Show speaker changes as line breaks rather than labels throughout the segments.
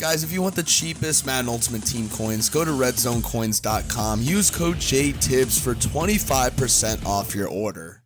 Guys, if you want the cheapest Madden Ultimate Team coins, go to redzonecoins.com. Use code JTibbs for 25% off your order.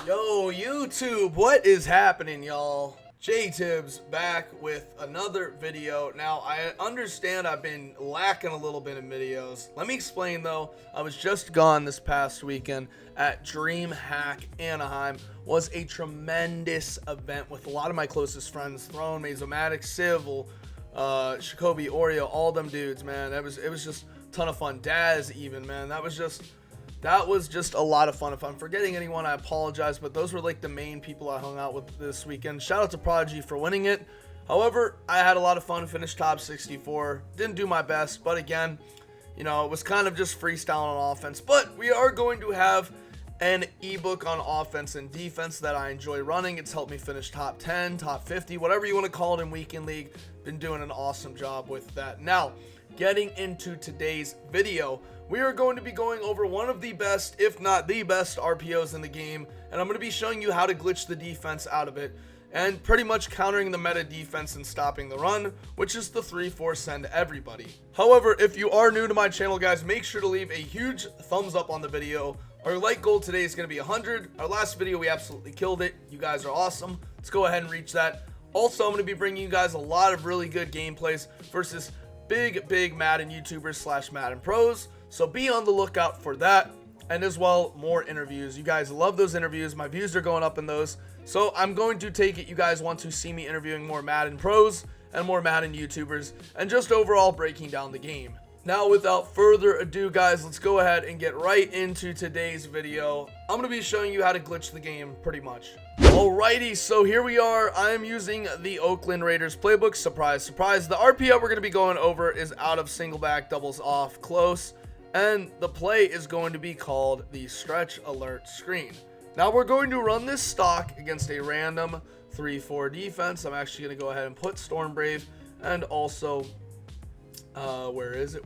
Yo, YouTube, what is happening, y'all? JTibbs back with another video. Now, I understand I've been lacking a little bit in videos. Let me explain, though. I was just gone this past weekend at DreamHack Anaheim. Was a tremendous event with a lot of my closest friends. Throne, Mazomatic, Civil, Shakobi, Oreo, all them dudes, man. It was just a ton of fun. Daz, even, man. That was just a lot of fun. If I'm forgetting anyone, I apologize, but those were like the main people I hung out with this weekend. Shout out to Prodigy for winning it. However, I had a lot of fun, finished top 64. Didn't do my best, but again, you know, it was kind of just freestyling on offense. But we are going to have an ebook on offense and defense that I enjoy running. It's helped me finish top 10, top 50, whatever you want to call it in Weekend League. Been doing an awesome job with that. Now, getting into today's video, we are going to be going over one of the best, if not the best, RPOs in the game, and I'm going to be showing you how to glitch the defense out of it, and pretty much countering the meta defense and stopping the run, which is the 3-4 send everybody. However, if you are new to my channel, guys, make sure to leave a huge thumbs up on the video. Our like goal today is going to be 100. Our last video, we absolutely killed it. You guys are awesome. Let's go ahead and reach that. Also, I'm going to be bringing you guys a lot of really good gameplays versus big Madden YouTubers slash Madden pros. So be on the lookout for that, and as well, more interviews. You guys love those interviews. My views are going up in those. So I'm going to take it you guys want to see me interviewing more Madden pros and more Madden YouTubers, and just overall breaking down the game. Now, without further ado, guys, let's go ahead and get right into today's video. I'm going to be showing you how to glitch the game, pretty much. Alrighty, so here we are. I am using the Oakland Raiders playbook. Surprise, surprise. The RPO we're going to be going over is out of single back, doubles off, close. And the play is going to be called the stretch alert screen. Now we're going to run this stock against a random 3-4 defense. I'm actually going to go ahead and put Storm Brave and also where is it?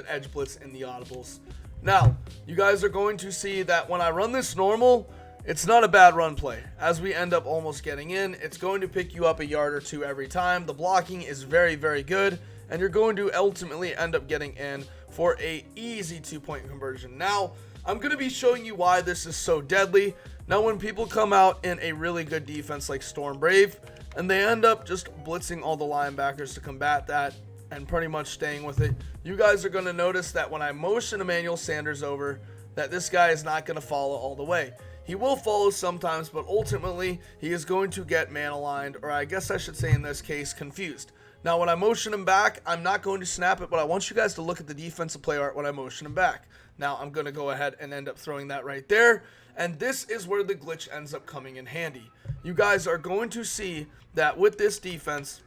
Edge Blitz in the audibles. Now, you guys are going to see that when I run this normal, it's not a bad run play. As we end up almost getting in, it's going to pick you up a yard or two every time. The blocking is very good, and you're going to ultimately end up getting in for a easy 2-point conversion. Now, I'm going to be showing you why this is so deadly. Now, when people come out in a really good defense like Storm Brave, and they end up just blitzing all the linebackers to combat that and pretty much staying with it, you guys are going to notice that when I motion Emmanuel Sanders over, that this guy is not going to follow all the way. He will follow sometimes, but ultimately, he is going to get man aligned, or I guess I should say in this case, confused. Now, when I motion him back, I'm not going to snap it, but I want you guys to look at the defensive play art when I motion him back. Now, I'm going to go ahead and end up throwing that right there, and this is where the glitch ends up coming in handy. You guys are going to see that with this defense,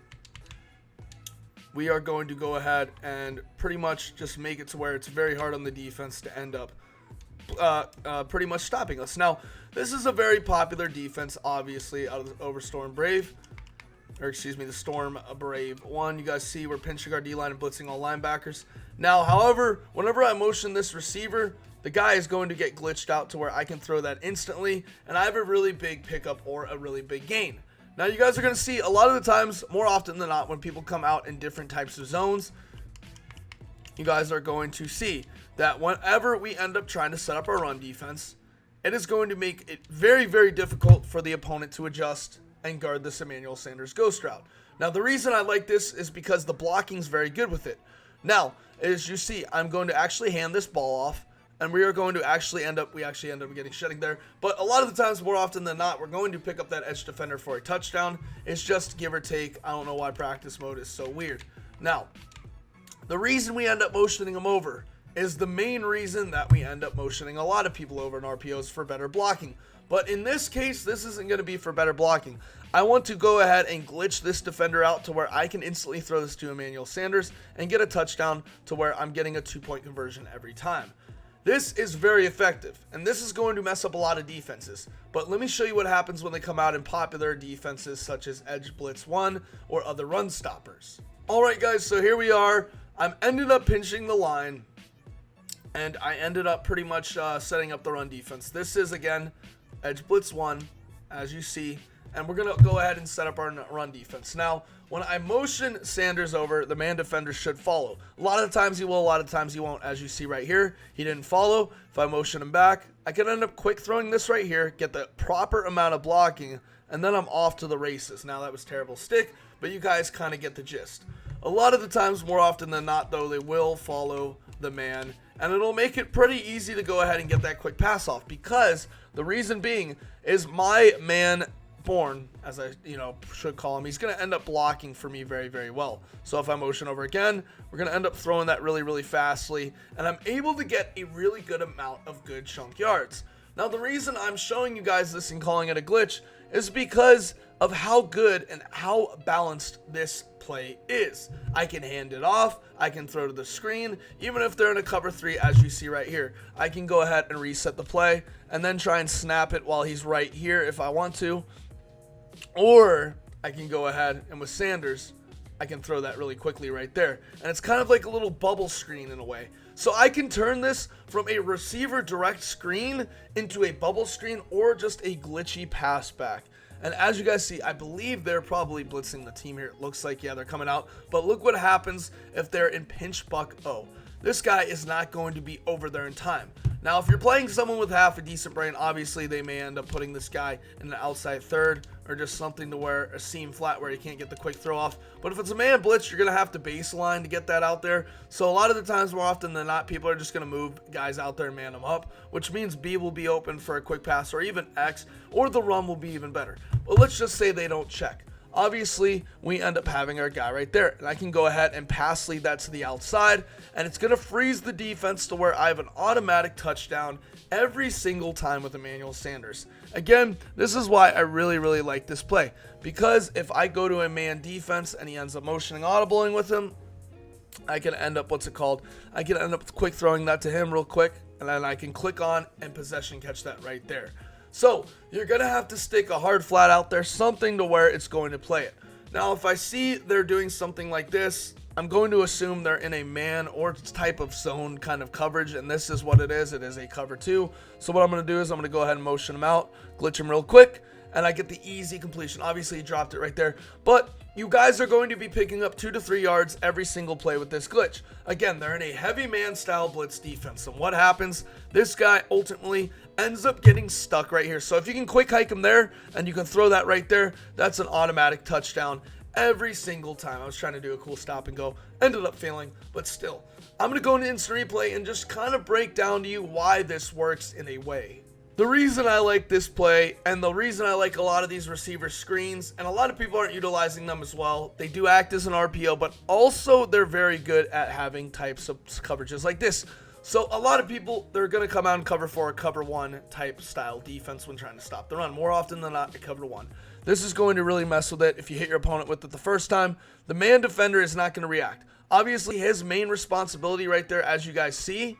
we are going to go ahead and pretty much just make it to where it's very hard on the defense to end up pretty much stopping us. Now, this is a very popular defense, obviously, over Storm Brave. Or excuse me, the Storm Brave 1. You guys see we're pinching our D-line and blitzing all linebackers. Now, however, whenever I motion this receiver, the guy is going to get glitched out to where I can throw that instantly, and I have a really big pickup or a really big gain. Now, you guys are going to see a lot of the times, more often than not, when people come out in different types of zones, you guys are going to see that whenever we end up trying to set up our run defense, it is going to make it very difficult for the opponent to adjust and guard this Emmanuel Sanders ghost route. Now, the reason I like this is because the blocking is very good with it. Now, as you see, I'm going to actually hand this ball off, and we are going to actually end up getting shedding there. But a lot of the times, more often than not, we're going to pick up that edge defender for a touchdown. It's just give or take. I don't know why practice mode is so weird. Now, the reason we end up motioning them over is the main reason that we end up motioning a lot of people over in RPOs for better blocking. But in this case, this isn't going to be for better blocking. I want to go ahead and glitch this defender out to where I can instantly throw this to Emmanuel Sanders and get a touchdown to where I'm getting a 2-point conversion every time. This is very effective, and this is going to mess up a lot of defenses. But let me show you what happens when they come out in popular defenses such as Edge Blitz 1 or other run stoppers. Alright guys, so here we are. I'm ended up pinching the line, and I ended up pretty much setting up the run defense. This is, again, Edge Blitz 1, as you see, and we're going to go ahead and set up our run defense. Now, when I motion Sanders over, the man defender should follow. A lot of times he will, a lot of times he won't. As you see right here, he didn't follow. If I motion him back, I can end up quick throwing this right here, get the proper amount of blocking, and then I'm off to the races. Now that was terrible stick, but you guys kind of get the gist. A lot of the times, more often than not though, they will follow the man, and it'll make it pretty easy to go ahead and get that quick pass off, because the reason being is my man born, as I should call him, he's going to end up blocking for me very, very well. So if I motion over again, we're going to end up throwing that really, really fastly, and I'm able to get a really good amount of good chunk yards. Now the reason I'm showing you guys this and calling it a glitch is because of how good and how balanced this play is. I can hand it off, I can throw to the screen, even if they're in a cover 3, as you see right here. I can go ahead and reset the play and then try and snap it while he's right here if I want to. Or I can go ahead and with Sanders, I can throw that really quickly right there. And it's kind of like a little bubble screen in a way. So I can turn this from a receiver direct screen into a bubble screen or just a glitchy pass back. And as you guys see, I believe they're probably blitzing the team here. It looks like, yeah, they're coming out. But look what happens if they're in pinch buck O. This guy is not going to be over there in time. Now, if you're playing someone with half a decent brain, obviously they may end up putting this guy in an outside third or just something to where a seam flat where he can't get the quick throw off. But if it's a man blitz, you're going to have to baseline to get that out there. So a lot of the times, more often than not, people are just going to move guys out there and man them up, which means B will be open for a quick pass or even X, or the run will be even better. But let's just say they don't check. Obviously, we end up having our guy right there, and I can go ahead and pass lead that to the outside, and it's going to freeze the defense to where I have an automatic touchdown every single time with Emmanuel Sanders. Again, this is why I really, really like this play, because if I go to a man defense and he ends up motioning audibling with him, I can end up, I can end up quick throwing that to him real quick, and then I can click on and possession catch that right there. So you're going to have to stick a hard flat out there, something to where it's going to play it. Now, if I see they're doing something like this, I'm going to assume they're in a man or type of zone kind of coverage, and this is what it is. It is a cover 2. So what I'm going to do is I'm going to go ahead and motion him out, glitch him real quick, and I get the easy completion. Obviously, he dropped it right there, but you guys are going to be picking up 2 to 3 yards every single play with this glitch. Again, they're in a heavy man style blitz defense, and what happens? This guy ultimately ends up getting stuck right here. So if you can quick hike him there and you can throw that right there, that's an automatic touchdown every single time. I was trying to do a cool stop and go, ended up failing, but still. I'm going to go into instant replay and just kind of break down to you why this works in a way. The reason I like this play, and the reason I like a lot of these receiver screens, and a lot of people aren't utilizing them as well, they do act as an RPO, but also they're very good at having types of coverages like this. So a lot of people, they're going to come out and cover 4, cover 1 type style defense when trying to stop the run. More often than not, a cover 1. This is going to really mess with it. If you hit your opponent with it the first time, the man defender is not going to react. Obviously, his main responsibility right there, as you guys see,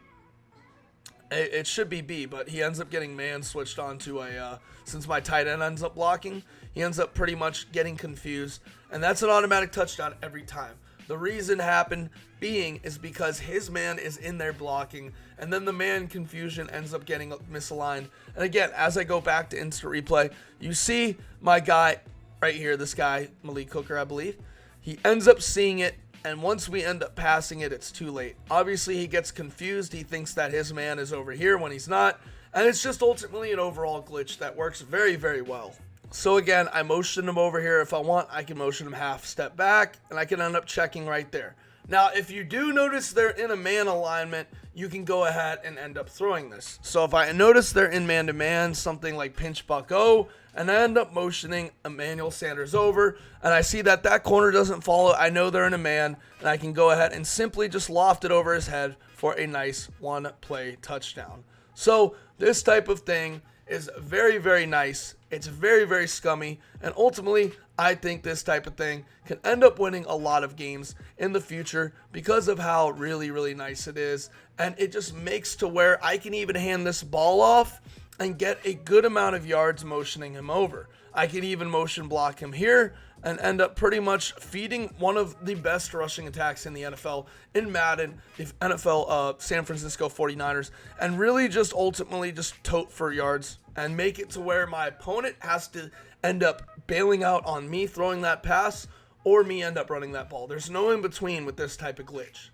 it should be B, but he ends up getting man switched on to a, since my tight end ends up blocking, he ends up pretty much getting confused, and that's an automatic touchdown every time. The reason happened being is because his man is in there blocking, and then the man confusion ends up getting misaligned. And again, as I go back to instant replay, you see my guy right here, this guy, Malik Hooker, I believe, he ends up seeing it. And once we end up passing it, it's too late. Obviously, he gets confused. He thinks that his man is over here when he's not. And it's just ultimately an overall glitch that works very, very well. So again, I motion him over here. If I want, I can motion him half step back, and I can end up checking right there. Now, if you do notice they're in a man alignment, you can go ahead and end up throwing this. So if I notice they're in man-to-man, something like pinch buck O, and I end up motioning Emmanuel Sanders over, and I see that that corner doesn't follow, I know they're in a man, and I can go ahead and simply just loft it over his head for a nice one-play touchdown. So this type of thing is very, very nice. It's very, very scummy, and ultimately, I think this type of thing can end up winning a lot of games in the future because of how really, really nice it is, and it just makes to where I can even hand this ball off and get a good amount of yards motioning him over. I can even motion block him here and end up pretty much feeding one of the best rushing attacks in the NFL in Madden, the NFL San Francisco 49ers, and really just ultimately just tote for yards and make it to where my opponent has to end up bailing out on me throwing that pass, or me end up running that ball. There's no in between with this type of glitch.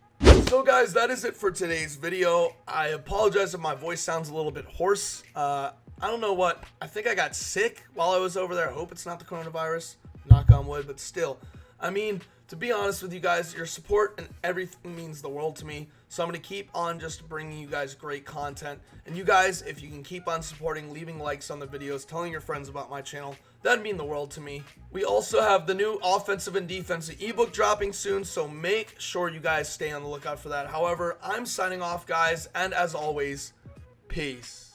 So guys, that is it for today's video. I apologize if my voice sounds a little bit hoarse. I don't know what, I think I got sick while I was over there. I hope it's not the coronavirus, knock on wood, but still. I mean, to be honest with you guys, your support and everything means the world to me. So I'm going to keep on just bringing you guys great content. And you guys, if you can keep on supporting, leaving likes on the videos, telling your friends about my channel, that'd mean the world to me. We also have the new offensive and defensive ebook dropping soon, so make sure you guys stay on the lookout for that. However, I'm signing off, guys, and as always, peace.